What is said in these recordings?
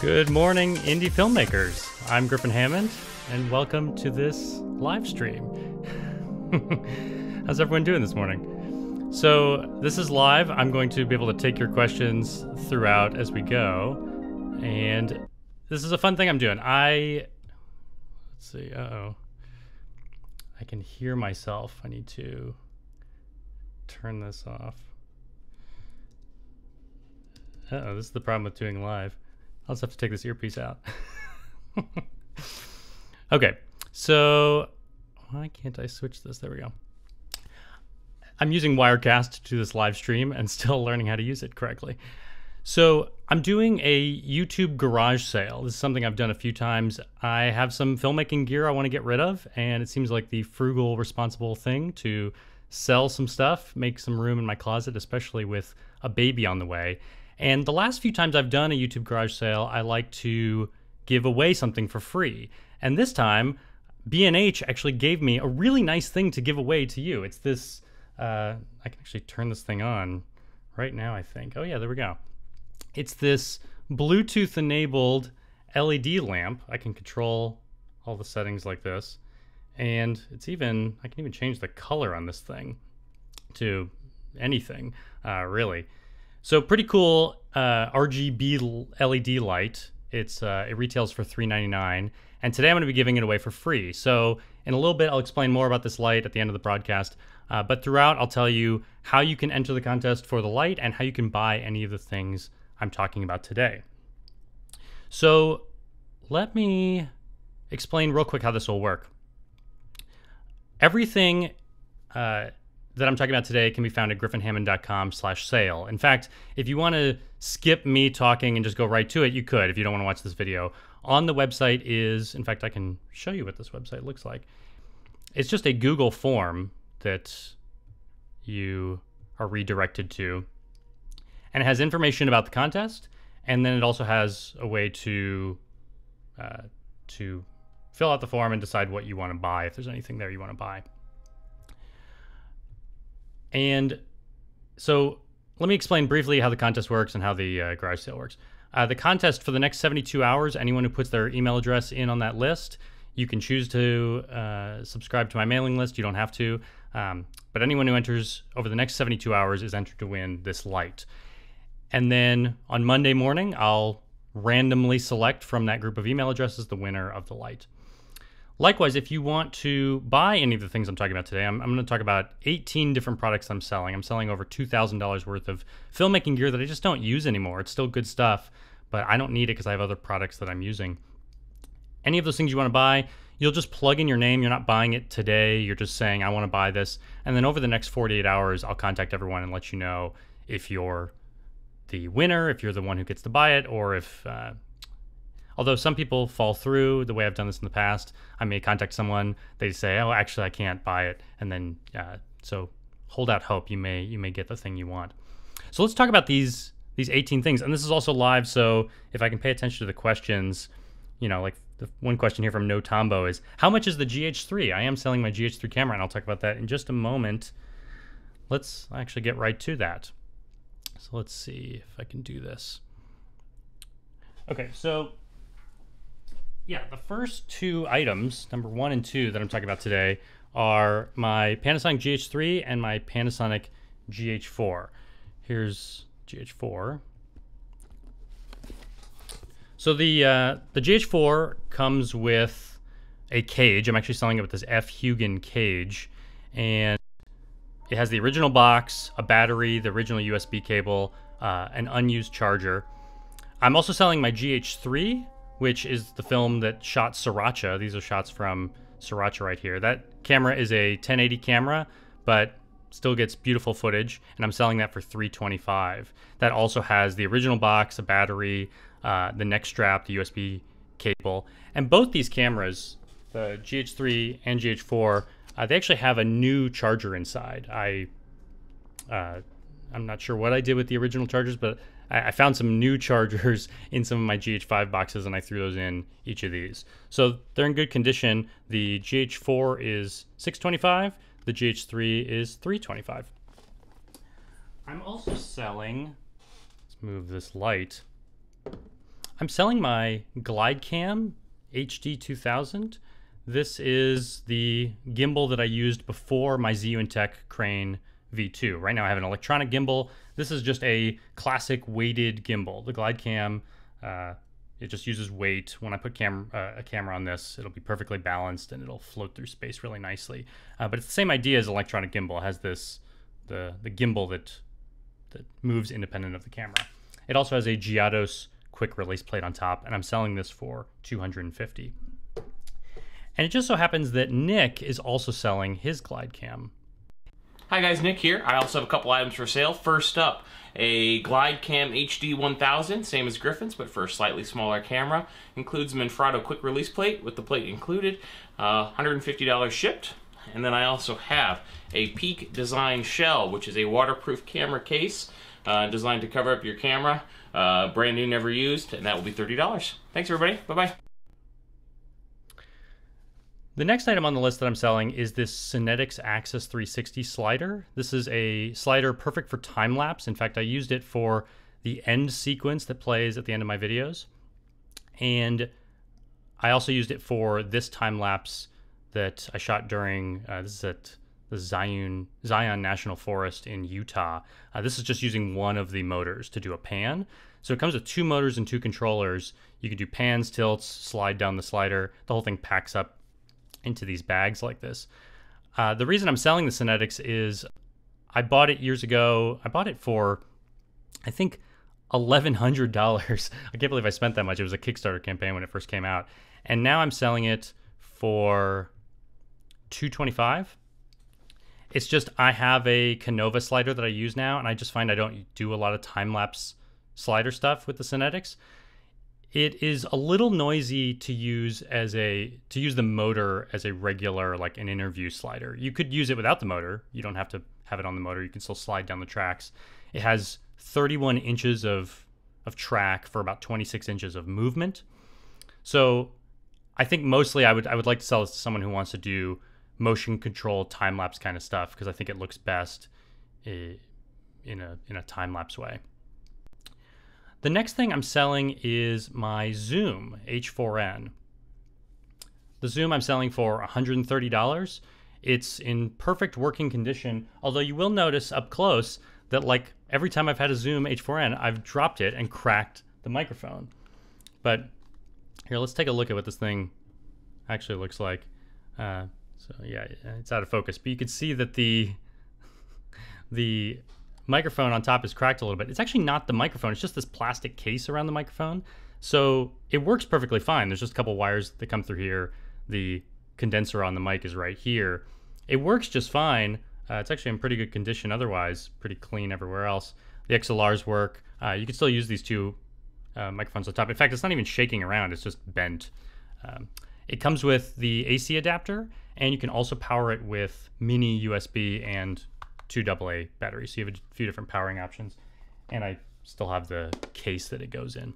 Good morning, indie filmmakers. I'm Griffin Hammond, and welcome to this live stream. How's everyone doing this morning? So this is live. I'm going to be able to take your questions throughout as we go, and this is a fun thing I'm doing. Let's see. I can hear myself. I need to turn this off. This is the problem with doing live. I'll just have to take this earpiece out. Okay, so why can't I switch this? There we go. I'm using Wirecast to do this live stream and still learning how to use it correctly. So I'm doing a YouTube garage sale. This is something I've done a few times. I have some filmmaking gear I want to get rid of, and it seems like the frugal, responsible thing to sell some stuff, make some room in my closet, especially with a baby on the way. And the last few times I've done a YouTube garage sale, I like to give away something for free. And this time, B&H actually gave me a really nice thing to give away to you. It's this, I can actually turn this thing on right now, I think. Oh yeah, there we go. It's this Bluetooth-enabled LED lamp. I can control all the settings like this. And it's even, I can even change the color on this thing to anything, really. So pretty cool RGB LED light. It retails for $3.99, and today I'm going to be giving it away for free. So in a little bit, I'll explain more about this light at the end of the broadcast. But throughout, I'll tell you how you can enter the contest for the light and how you can buy any of the things I'm talking about today. So let me explain real quick how this will work. Everything that I'm talking about today can be found at griffinhammond.com/sale. In fact, if you want to skip me talking and just go right to it, you could if you don't want to watch this video. On the website is, in fact, I can show you what this website looks like. It's just a Google form that you are redirected to. And it has information about the contest, and then it also has a way to fill out the form and decide what you want to buy, if there's anything there you want to buy. And so let me explain briefly how the contest works and how the garage sale works. The contest for the next 72 hours, anyone who puts their email address in on that list, you can choose to subscribe to my mailing list. You don't have to. But anyone who enters over the next 72 hours is entered to win this light. And then on Monday morning, I'll randomly select from that group of email addresses the winner of the light. Likewise, if you want to buy any of the things I'm talking about today, I'm going to talk about 18 different products I'm selling. I'm selling over $2,000 worth of filmmaking gear that I just don't use anymore. It's still good stuff, but I don't need it because I have other products that I'm using. Any of those things you want to buy, you'll just plug in your name. You're not buying it today. You're just saying, I want to buy this. And then over the next 48 hours, I'll contact everyone and let you know if you're the winner, if you're the one who gets to buy it, or if... although some people fall through, the way I've done this in the past, I may contact someone, they say, oh, actually I can't buy it. And then, so hold out hope, you may get the thing you want. So let's talk about these 18 things. And this is also live, so if I can pay attention to the questions, you know, like the one question here from No Tombo is, how much is the GH3? I am selling my GH3 camera, and I'll talk about that in just a moment. Let's actually get right to that. So let's see if I can do this. Okay, so yeah, the first two items, number 1 and 2 that I'm talking about today, are my Panasonic GH3 and my Panasonic GH4. Here's GH4. So the GH4 comes with a cage. I'm actually selling it with this F. Hugin cage, and it has the original box, a battery, the original USB cable, an unused charger. I'm also selling my GH3, which is the film that shot Sriracha. These are shots from Sriracha right here. That camera is a 1080 camera, but still gets beautiful footage, and I'm selling that for $325. That also has the original box, a battery, the neck strap, the USB cable. And both these cameras, the GH3 and GH4, they actually have a new charger inside. I'm not sure what I did with the original chargers, but I found some new chargers in some of my GH5 boxes, and I threw those in each of these. So they're in good condition. The GH4 is $625. The GH3 is $325. I'm also selling, let's move this light. I'm selling my GlideCam HD 2000. This is the gimbal that I used before my Zeeman Crane V2. Right now I have an electronic gimbal. This is just a classic weighted gimbal. The GlideCam, it just uses weight. When I put a camera on this, it'll be perfectly balanced and it'll float through space really nicely. But it's the same idea as electronic gimbal. It has this, the gimbal that moves independent of the camera. It also has a GIODOS quick release plate on top, and I'm selling this for $250. And it just so happens that Nick is also selling his GlideCam. Hi guys, Nick here. I also have a couple items for sale. First up, a GlideCam HD 1000, same as Griffin's, but for a slightly smaller camera. Includes a Manfrotto quick release plate with the plate included, $150 shipped. And then I also have a Peak Design shell, which is a waterproof camera case designed to cover up your camera. Brand new, never used, and that will be $30. Thanks everybody, bye-bye. The next item on the list that I'm selling is this Cinetic Access 360 slider. This is a slider perfect for time-lapse. In fact, I used it for the end sequence that plays at the end of my videos. And I also used it for this time-lapse that I shot during, this is at the Zion National Forest in Utah. This is just using one of the motors to do a pan. So it comes with 2 motors and 2 controllers. You can do pans, tilts, slide down the slider. The whole thing packs up into these bags like this. The reason I'm selling the Cinetics is I bought it years ago. I bought it for, I think, $1,100. I can't believe I spent that much. It was a Kickstarter campaign when it first came out. And now I'm selling it for $225. It's just I have a Canova slider that I use now, and I just find I don't do a lot of time-lapse slider stuff with the Cinetics. It is a little noisy to use the motor as a regular, like an interview slider. You could use it without the motor. You don't have to have it on the motor. You can still slide down the tracks. It has 31 inches of track for about 26 inches of movement. So I think mostly I would like to sell this to someone who wants to do motion control time-lapse kind of stuff, because I think it looks best in a time-lapse way. The next thing I'm selling is my Zoom H4n. The Zoom I'm selling for $130. It's in perfect working condition, although you will notice up close that like every time I've had a Zoom H4n, I've dropped it and cracked the microphone. But here, let's take a look at what this thing actually looks like. So yeah, it's out of focus, but you can see that the microphone on top is cracked a little bit. It's actually not the microphone, it's just this plastic case around the microphone. So it works perfectly fine. There's just a couple wires that come through here. The condenser on the mic is right here. It works just fine. It's actually in pretty good condition otherwise, pretty clean everywhere else. The XLRs work. You can still use these 2 microphones on top. In fact, it's not even shaking around, it's just bent. It comes with the AC adapter, and you can also power it with mini USB and 2 AA batteries. So you have a few different powering options. And I still have the case that it goes in.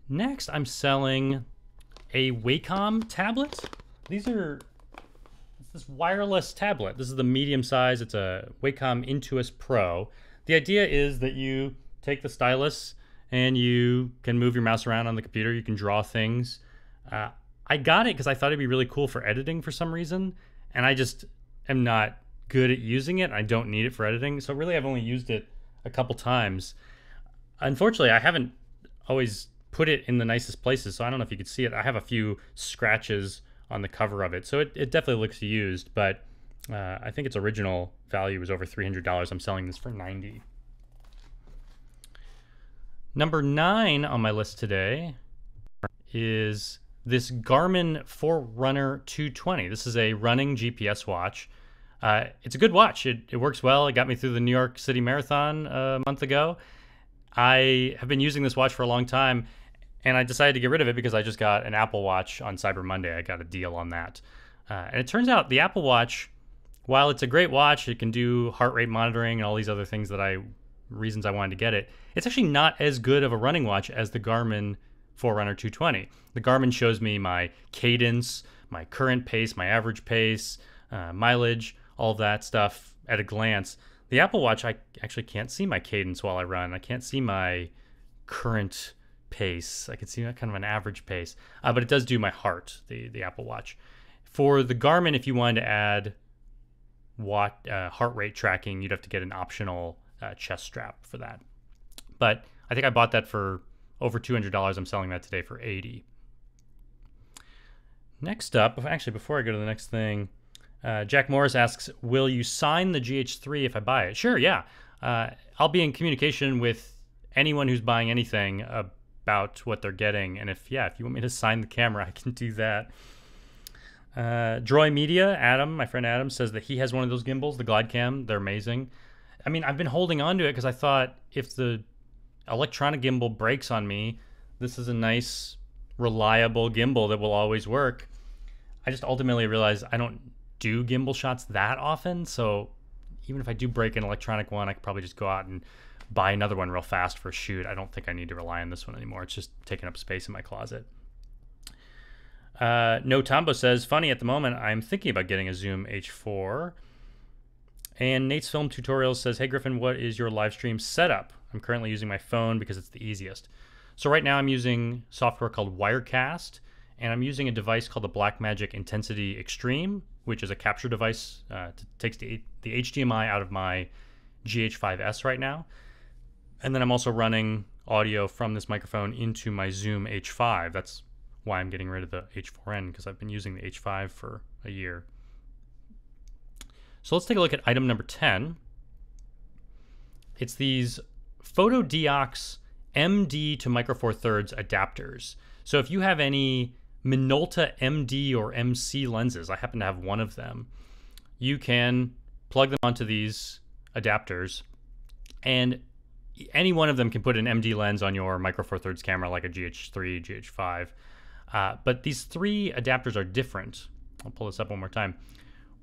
Next, I'm selling a Wacom tablet. It's this wireless tablet. This is the medium size. It's a Wacom Intuos Pro. The idea is that you take the stylus and you can move your mouse around on the computer. You can draw things. I got it because I thought it'd be really cool for editing for some reason, and I just am not good at using it. I don't need it for editing, so really I've only used it a couple times. Unfortunately, I haven't always put it in the nicest places, so I don't know if you could see it. I have a few scratches on the cover of it, so it definitely looks used, but I think its original value was over $300. I'm selling this for $90. Number 9 on my list today is this Garmin Forerunner 220. This is a running GPS watch. It's a good watch. It works well. It got me through the New York City Marathon a month ago. I have been using this watch for a long time, and I decided to get rid of it because I just got an Apple Watch on Cyber Monday. I got a deal on that. And it turns out the Apple Watch, while it's a great watch, it can do heart rate monitoring and all these other things reasons I wanted to get it. It's actually not as good of a running watch as the Garmin Forerunner 220. The Garmin shows me my cadence, my current pace, my average pace, mileage, all of that stuff at a glance. The Apple Watch, I actually can't see my cadence while I run. I can't see my current pace. I can see kind of an average pace, but it does do my heart, the Apple Watch. For the Garmin, if you wanted to add heart rate tracking, you'd have to get an optional chest strap for that. But I think I bought that for over $200. I'm selling that today for $80. Next up, actually, before I go to the next thing, Jack Morris asks, will you sign the GH3 if I buy it? Sure, yeah. I'll be in communication with anyone who's buying anything about what they're getting. And if you want me to sign the camera, I can do that. Droy Media, Adam, my friend Adam, says that he has one of those gimbals, the GlideCam. They're amazing. I mean, I've been holding on to it because I thought if the electronic gimbal breaks on me, this is a nice, reliable gimbal that will always work. I just ultimately realized I don't do gimbal shots that often, so even if I do break an electronic one, I could probably just go out and buy another one real fast for a shoot. I don't think I need to rely on this one anymore. It's just taking up space in my closet. No Tombo says, funny, at the moment, I'm thinking about getting a Zoom H4. And Nate's Film Tutorials says, hey Griffin, what is your live stream setup? I'm currently using my phone because it's the easiest. So right now I'm using software called Wirecast, and I'm using a device called the Blackmagic Intensity Extreme, which is a capture device. Takes the HDMI out of my GH5S right now. And then I'm also running audio from this microphone into my Zoom H5. That's why I'm getting rid of the H4n, because I've been using the H5 for a year. So let's take a look at item number 10. It's these Fotodiox MD to Micro Four Thirds adapters. So if you have any Minolta MD or MC lenses, I happen to have one of them, you can plug them onto these adapters, and any one of them can put an MD lens on your Micro Four Thirds camera, like a GH3, GH5. But these three adapters are different. I'll pull this up one more time.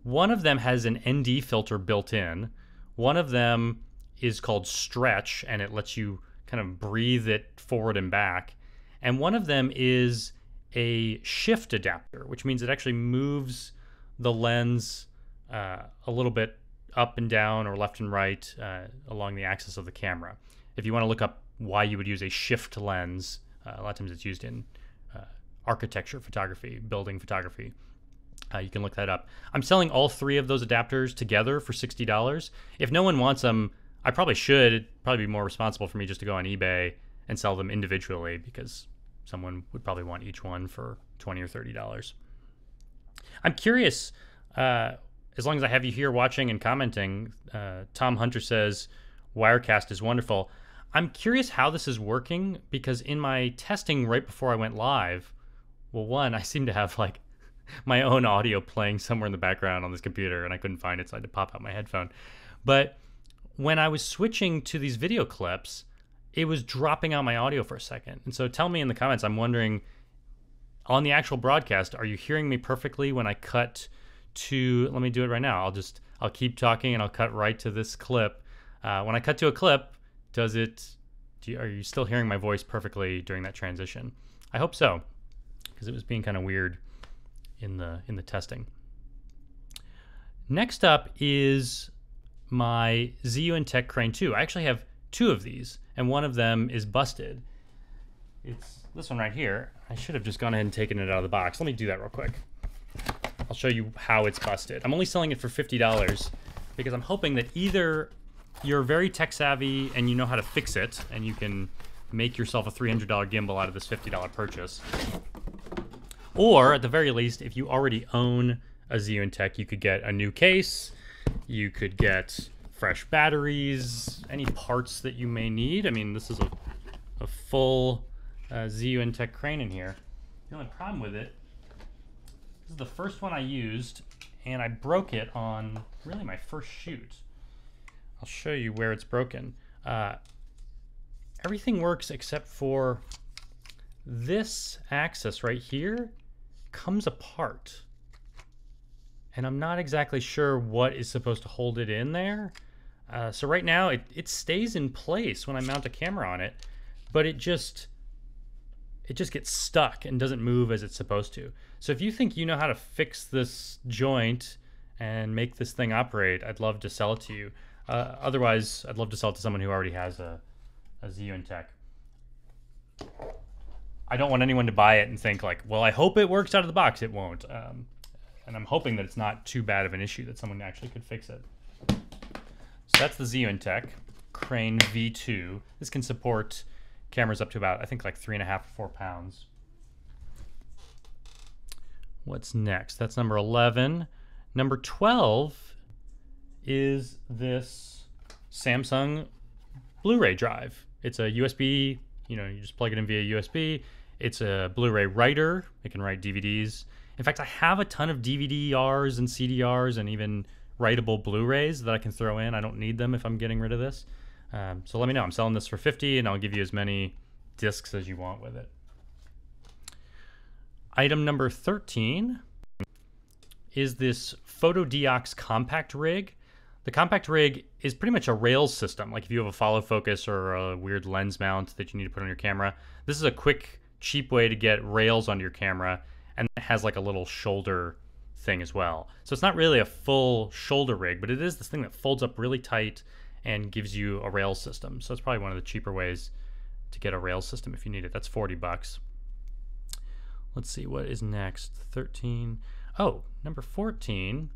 One of them has an ND filter built in. One of them is called Stretch, and it lets you kind of breathe it forward and back. And one of them is a shift adapter, which means it actually moves the lens a little bit up and down or left and right along the axis of the camera. If you want to look up why you would use a shift lens, a lot of times it's used in architecture photography, building photography. You can look that up. I'm selling all three of those adapters together for $60. If no one wants them, I probably should. It'd probably be more responsible for me just to go on eBay and sell them individually, because someone would probably want each one for $20 or $30. I'm curious, as long as I have you here watching and commenting, Tom Hunter says, Wirecast is wonderful. I'm curious how this is working, because in my testing right before I went live, well, one, I seem to have like my own audio playing somewhere in the background on this computer, and I couldn't find it, so I had to pop out my headphone. But when I was switching to these video clips, it was dropping out my audio for a second. And so tell me in the comments, I'm wondering, on the actual broadcast, are you hearing me perfectly when I cut to, let me do it right now. I'll keep talking and I'll cut right to this clip. When I cut to a clip, are you still hearing my voice perfectly during that transition? I hope so, because it was being kind of weird in the testing. Next up is my Zeeman Crane 2. I actually have two of these, and one of them is busted. It's this one right here. I should have just gone ahead and taken it out of the box. Let me do that real quick. I'll show you how it's busted. I'm only selling it for $50 because I'm hoping that either you're very tech savvy and you know how to fix it, and you can make yourself a $300 gimbal out of this $50 purchase, or at the very least, if you already own a Zeeman, you could get a new case, you could get fresh batteries, any parts that you may need. I mean, this is a full Zeeman crane in here. The only problem with it, this is the first one I used, and I broke it on really my first shoot. I'll show you where it's broken. Everything works except for this axis right here comes apart. And I'm not exactly sure what is supposed to hold it in there. So right now it stays in place when I mount a camera on it, but it just gets stuck and doesn't move as it's supposed to. So if you think you know how to fix this joint and make this thing operate, I'd love to sell it to you. Otherwise, I'd love to sell it to someone who already has a Zeeman. I don't want anyone to buy it and think like, well, I hope it works out of the box. It won't. And I'm hoping that it's not too bad of an issue that someone actually could fix it. So that's the Zeeman Tech Crane V2. This can support cameras up to about, I think, like 3.5 or 4 pounds. What's next? That's number 11. Number 12 is this Samsung Blu-ray drive. It's a USB, you just plug it in via USB. It's a Blu-ray writer. It can write DVDs. In fact, I have a ton of DVD-Rs and CDRs and even writable Blu-rays that I can throw in. I don't need them if I'm getting rid of this. So let me know. I'm selling this for $50, and I'll give you as many discs as you want with it. Item number 13 is this Fotodiox Compact Rig. The Compact Rig is pretty much a rails system. Like if you have a follow focus or a weird lens mount that you need to put on your camera, this is a quick, cheap way to get rails onto your camera, and it has like a little shoulder thing as well. So it's not really a full shoulder rig, but it is this thing that folds up really tight and gives you a rail system. So it's probably one of the cheaper ways to get a rail system if you need it. That's $40. Let's see, what is next? 13. Oh, number 14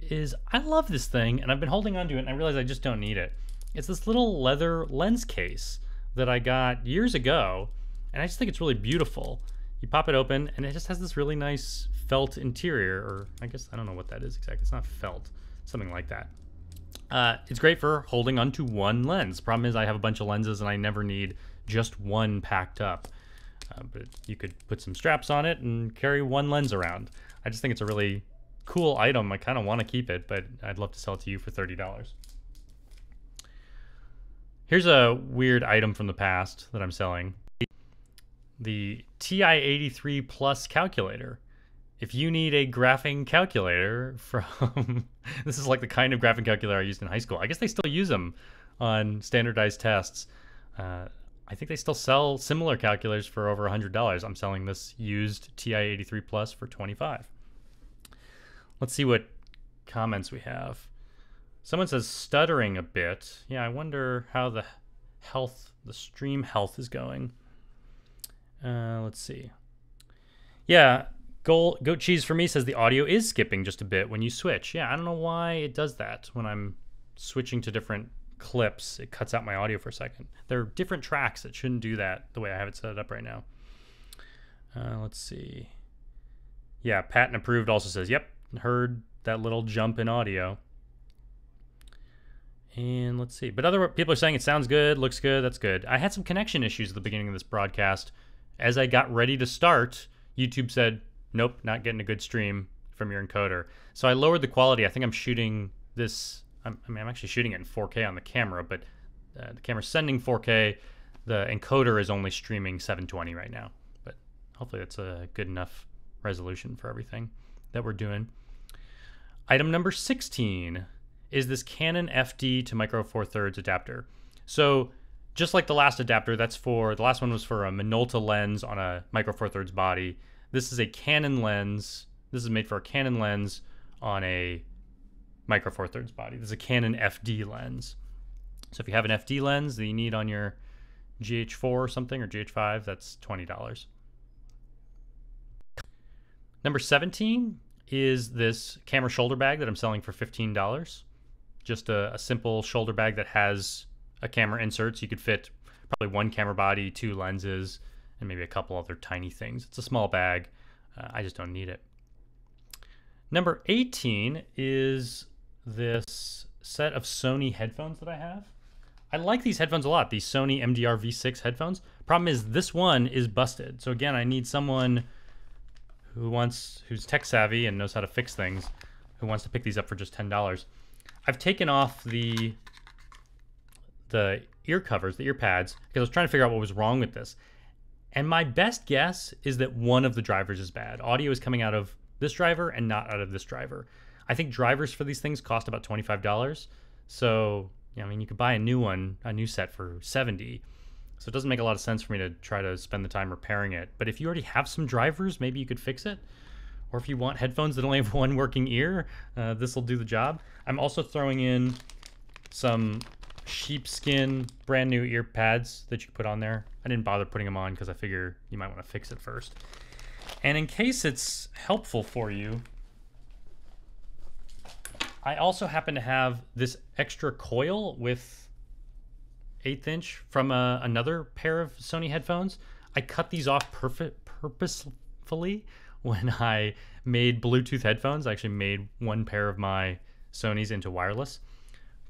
is, I love this thing, and I've been holding on to it, and I realize I just don't need it. It's this little leather lens case that I got years ago, and I just think it's really beautiful. You pop it open, and it just has this really nice felt interior, or I guess, I don't know what that is exactly. It's not felt, something like that. It's great for holding onto one lens. Problem is I have a bunch of lenses, and I never need just one packed up. But you could put some straps on it and carry one lens around. I just think it's a really cool item. I kind of want to keep it, but I'd love to sell it to you for $30. Here's a weird item from the past that I'm selling. The TI83 Plus calculator. If you need a graphing calculator from... This is like the kind of graphing calculator I used in high school. I guess they still use them on standardized tests. I think they still sell similar calculators for over $100. I'm selling this used TI83 Plus for $25. Let's see what comments we have. Someone says stuttering a bit. Yeah, I wonder how the stream health is going. Let's see. Yeah, Goat Cheese for me says the audio is skipping just a bit when you switch. Yeah, I don't know why it does that when I'm switching to different clips. It cuts out my audio for a second. There are different tracks that shouldn't do that the way I have it set up right now. Let's see. Yeah, Patent Approved also says, yep, heard that little jump in audio. And let's see. But other people are saying it sounds good, looks good, that's good. I had some connection issues at the beginning of this broadcast. As I got ready to start, YouTube said, nope, not getting a good stream from your encoder. So I lowered the quality. I think I'm shooting this... I'm actually shooting it in 4K on the camera, but the camera's sending 4K. The encoder is only streaming 720 right now, but hopefully that's a good enough resolution for everything that we're doing. Item number 16 is this Canon FD to Micro Four Thirds adapter. So just like the last adapter, the last one was for a Minolta lens on a Micro Four Thirds body. This is a Canon lens. This is made for a Canon lens on a Micro Four Thirds body. This is a Canon FD lens. So if you have an FD lens that you need on your GH4 or something, or GH5, that's $20. Number 17 is this camera shoulder bag that I'm selling for $15. Just a simple shoulder bag that has a camera insert, so you could fit probably one camera body, 2 lenses, and maybe a couple other tiny things. It's a small bag. I just don't need it. Number 18 is this set of Sony headphones that I have. I like these headphones a lot, these Sony MDR V6 headphones. Problem is this one is busted. So again, I need someone who's tech savvy and knows how to fix things, who wants to pick these up for just $10. I've taken off the ear covers, the ear pads, because I was trying to figure out what was wrong with this. And my best guess is that one of the drivers is bad. Audio is coming out of this driver and not out of this driver. I think drivers for these things cost about $25. So, I mean, you could buy a new set for $70. So it doesn't make a lot of sense for me to try to spend the time repairing it. But if you already have some drivers, maybe you could fix it. Or if you want headphones that only have one working ear, this will do the job. I'm also throwing in some sheepskin brand new ear pads that you put on there. I didn't bother putting them on because I figure you might want to fix it first. And in case it's helpful for you, I also happen to have this extra coil with 1/8 inch from another pair of Sony headphones. I cut these off purposefully when I made Bluetooth headphones. I actually made one pair of my Sonys into wireless.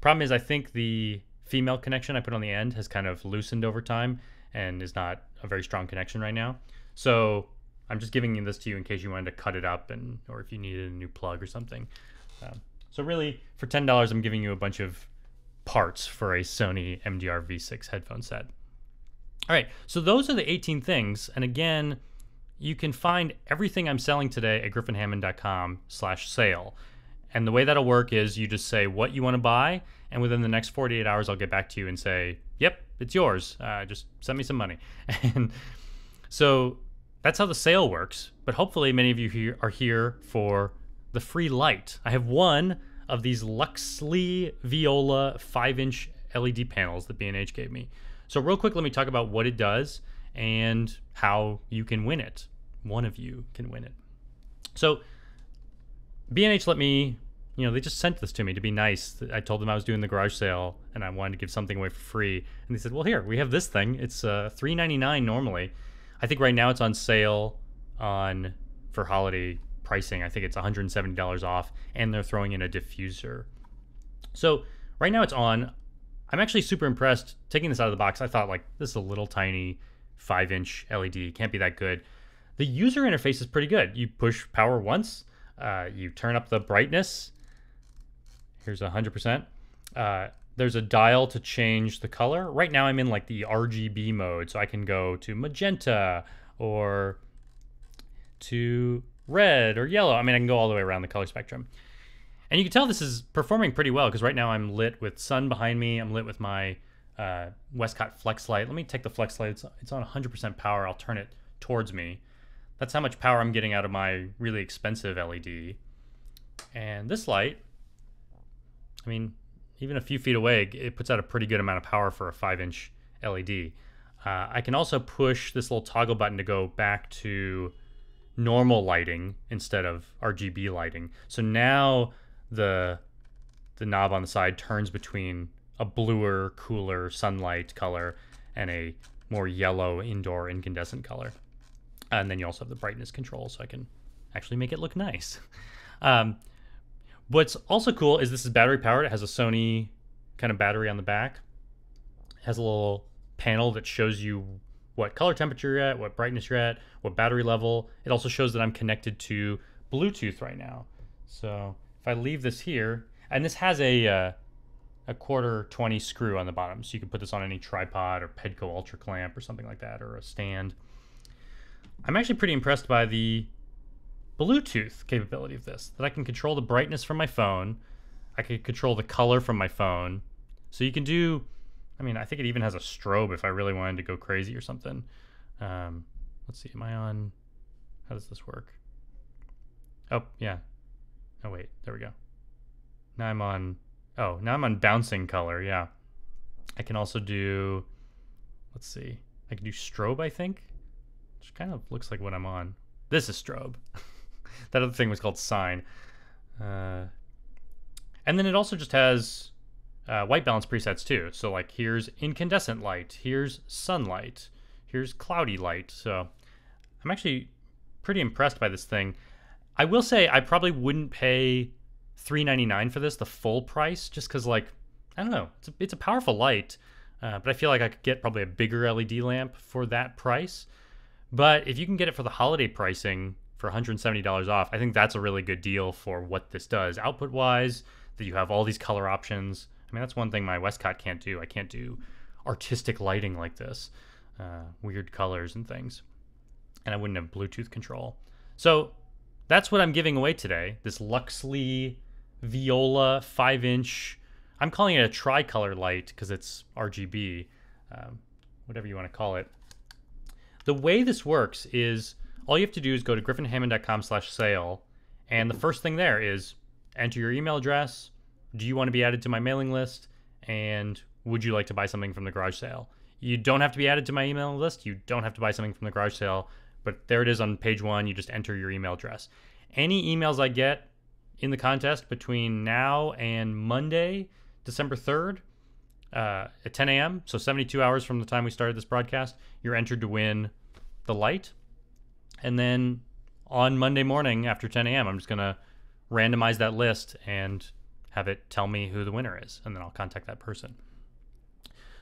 Problem is, I think the female connection I put on the end has kind of loosened over time and is not a very strong connection right now. So I'm just giving this to you in case you wanted to cut it up, or if you needed a new plug or something. So really, for $10, I'm giving you a bunch of parts for a Sony MDR V6 headphone set. All right, so those are the 18 things. And again, you can find everything I'm selling today at griffinhammond.com/sale. And the way that'll work is you just say what you want to buy, and within the next 48 hours, I'll get back to you and say, yep, it's yours. Just send me some money. And so that's how the sale works. But hopefully many of you are here for the free light. I have one of these Luxley Viola 5-inch LED panels that B&H gave me. So real quick, let me talk about what it does and how you can win it. One of you can win it. So B&H let me, they just sent this to me to be nice. I told them I was doing the garage sale and I wanted to give something away for free. And they said, well, here, we have this thing. It's $399 normally. I think right now it's on sale for holiday pricing. I think it's $170 off, and they're throwing in a diffuser. So right now it's on. I'm actually super impressed. Taking this out of the box, I thought, like, this is a little tiny 5-inch LED. Can't be that good. The user interface is pretty good. You push power once. You turn up the brightness. Here's 100%. There's a dial to change the color. Right now I'm in like the RGB mode, so I can go to magenta or to red or yellow. I mean, I can go all the way around the color spectrum. And you can tell this is performing pretty well because right now I'm lit with sun behind me. I'm lit with my Westcott flex light. Let me take the flex light. It's on 100% power. I'll turn it towards me. That's how much power I'm getting out of my really expensive LED. And this light, I mean, even a few feet away, it puts out a pretty good amount of power for a 5-inch LED. I can also push this little toggle button to go back to normal lighting instead of RGB lighting. So now the knob on the side turns between a bluer, cooler sunlight color and a more yellow indoor incandescent color. And then you also have the brightness control, so I can actually make it look nice. What's also cool is this is battery powered. It has a Sony kind of battery on the back. It has a little panel that shows you what color temperature you're at, what brightness you're at, what battery level. It also shows that I'm connected to Bluetooth right now. So if I leave this here, and this has a 1/4-20 screw on the bottom, so you can put this on any tripod or Pedco Ultra clamp or something like that, or a stand. I'm actually pretty impressed by the Bluetooth capability of this, that I can control the brightness from my phone. I can control the color from my phone. So you can do, I mean, I think it even has a strobe if I really wanted to go crazy or something. Let's see, am I on, how does this work? Oh, yeah. Oh, wait, there we go. Now I'm on, now I'm on bouncing color, yeah. I can also do, let's see, I can do strobe, I think, which kind of looks like what I'm on. This is strobe. That other thing was called sign. And then it also just has white balance presets too. So like here's incandescent light, here's sunlight, here's cloudy light. So I'm actually pretty impressed by this thing. I will say I probably wouldn't pay $399 for this, the full price, just because, like, I don't know, it's a powerful light, but I feel like I could get probably a bigger LED lamp for that price. But if you can get it for the holiday pricing for $170 off, I think that's a really good deal for what this does. Output-wise, that you have all these color options. I mean, that's one thing my Westcott can't do. I can't do artistic lighting like this, weird colors and things. And I wouldn't have Bluetooth control. So that's what I'm giving away today, this Luxley Viola 5-inch. I'm calling it a tricolor light because it's RGB, whatever you want to call it. The way this works is all you have to do is go to griffinhammond.com/sale, and the first thing there is enter your email address. Do you want to be added to my mailing list? And would you like to buy something from the garage sale? You don't have to be added to my email list. You don't have to buy something from the garage sale, but there it is on page 1. You just enter your email address. Any emails I get in the contest between now and Monday, December 3rd, at 10 a.m., so 72 hours from the time we started this broadcast, you're entered to win the light. And then on Monday morning after 10 a.m., I'm just going to randomize that list and have it tell me who the winner is, and then I'll contact that person.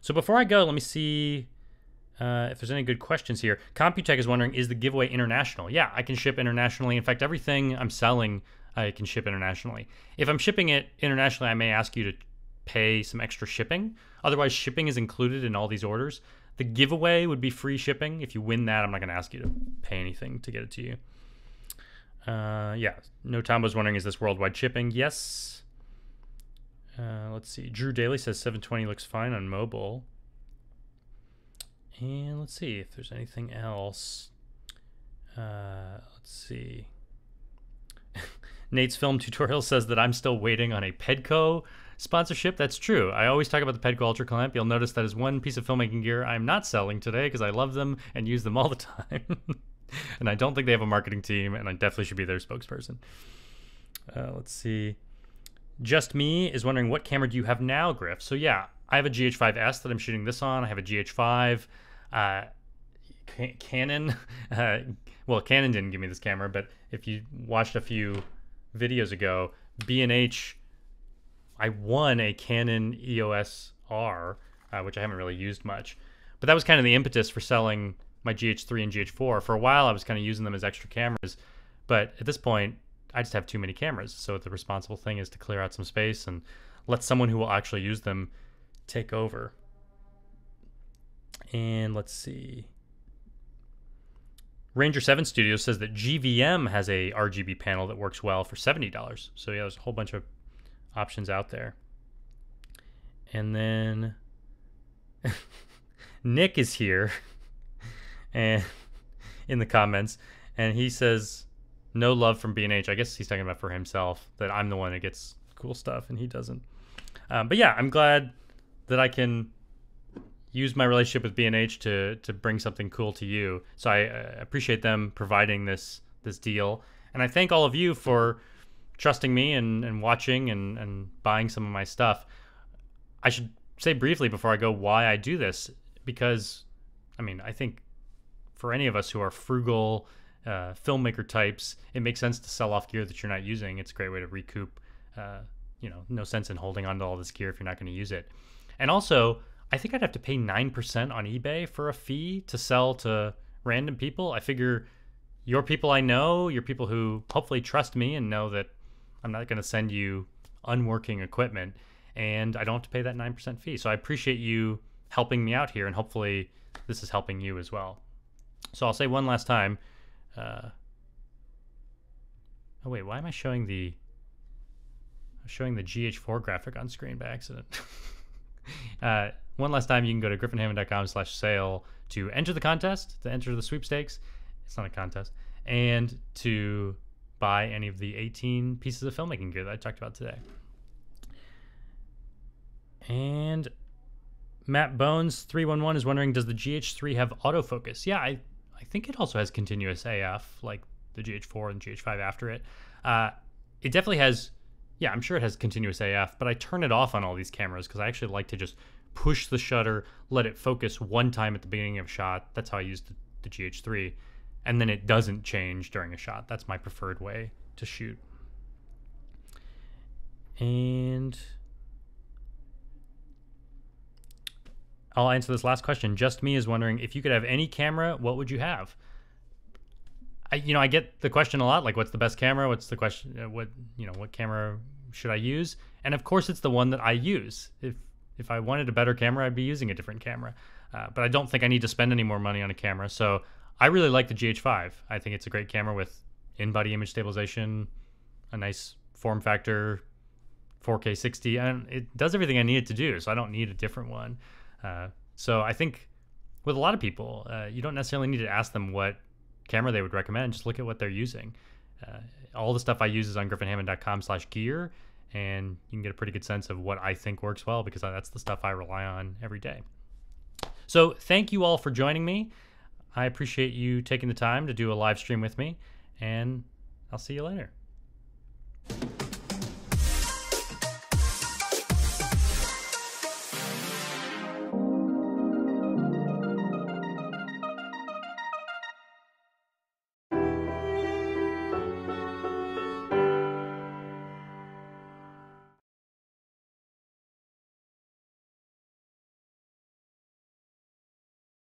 So before I go, let me see if there's any good questions here. Computech is wondering, is the giveaway international? Yeah, I can ship internationally. In fact, everything I'm selling, I can ship internationally. If I'm shipping it internationally, I may ask you to pay some extra shipping. Otherwise, shipping is included in all these orders. The giveaway would be free shipping. If you win that, I'm not going to ask you to pay anything to get it to you. Yeah, No Tombo's wondering, is this worldwide shipping? Yes. Let's see. Drew Daly says 720 looks fine on mobile. And let's see if there's anything else. Let's see. Nate's Film Tutorial says that I'm still waiting on a Pedco sponsorship. That's true. I always talk about the Pedco Ultra Clamp. You'll notice that is one piece of filmmaking gear I'm not selling today because I love them and use them all the time. And I don't think they have a marketing team, and I definitely should be their spokesperson. Let's see. Just Me is wondering, what camera do you have now, Griff? So yeah, I have a GH5S that I'm shooting this on. I have a GH5. Canon, well, Canon didn't give me this camera, but if you watched a few videos ago, B&H, I won a Canon EOS R, which I haven't really used much. But that was kind of the impetus for selling my GH3 and GH4. For a while, I was kind of using them as extra cameras. But at this point, I just have too many cameras. So the responsible thing is to clear out some space and let someone who will actually use them take over. And let's see. Ranger 7 Studios says that GVM has a RGB panel that works well for $70. So yeah, there's a whole bunch of options out there. And then Nick is here and in the comments, and he says no love from B&H. I guess he's talking about for himself, that I'm the one that gets cool stuff and he doesn't. But yeah, I'm glad that I can use my relationship with B&H to bring something cool to you. So I appreciate them providing this deal. And I thank all of you for trusting me and watching and buying some of my stuff. I should say briefly before I go why I do this, because, I mean, I think for any of us who are frugal filmmaker types, it makes sense to sell off gear that you're not using. It's a great way to recoup, no sense in holding on to all this gear if you're not going to use it. And also, I think I'd have to pay 9% on eBay for a fee to sell to random people. I figure you're people I know, you're people who hopefully trust me and know that I'm not going to send you unworking equipment, and I don't have to pay that 9% fee. So I appreciate you helping me out here, and hopefully this is helping you as well. So I'll say one last time. Oh wait, why am I showing the GH4 graphic on screen by accident? One last time, you can go to griffinhammond.com/sale to enter the contest, to enter the sweepstakes. It's not a contest. And to buy any of the 18 pieces of filmmaking gear that I talked about today. And Matt Bones 311 is wondering, does the GH3 have autofocus? Yeah, I think it also has continuous AF, like the GH4 and GH5 after it. It definitely has, yeah, I'm sure it has continuous AF, but I turn it off on all these cameras because I actually like to just push the shutter, let it focus one time at the beginning of a shot. That's how I use the GH3. And then it doesn't change during a shot. That's my preferred way to shoot. And I'll answer this last question. Just Me is wondering, if you could have any camera, what would you have? I get the question a lot, like, what's the best camera? What's the question? What camera should I use? And of course, it's the one that I use. If I wanted a better camera, I'd be using a different camera. But I don't think I need to spend any more money on a camera. So I really like the GH5. I think it's a great camera with in-body image stabilization, a nice form factor, 4K 60, and it does everything I need it to do. So I don't need a different one. So I think with a lot of people, you don't necessarily need to ask them what camera they would recommend. Just look at what they're using. All the stuff I use is on griffinhammond.com/gear, and you can get a pretty good sense of what I think works well, because that's the stuff I rely on every day. So thank you all for joining me. I appreciate you taking the time to do a live stream with me, and I'll see you later.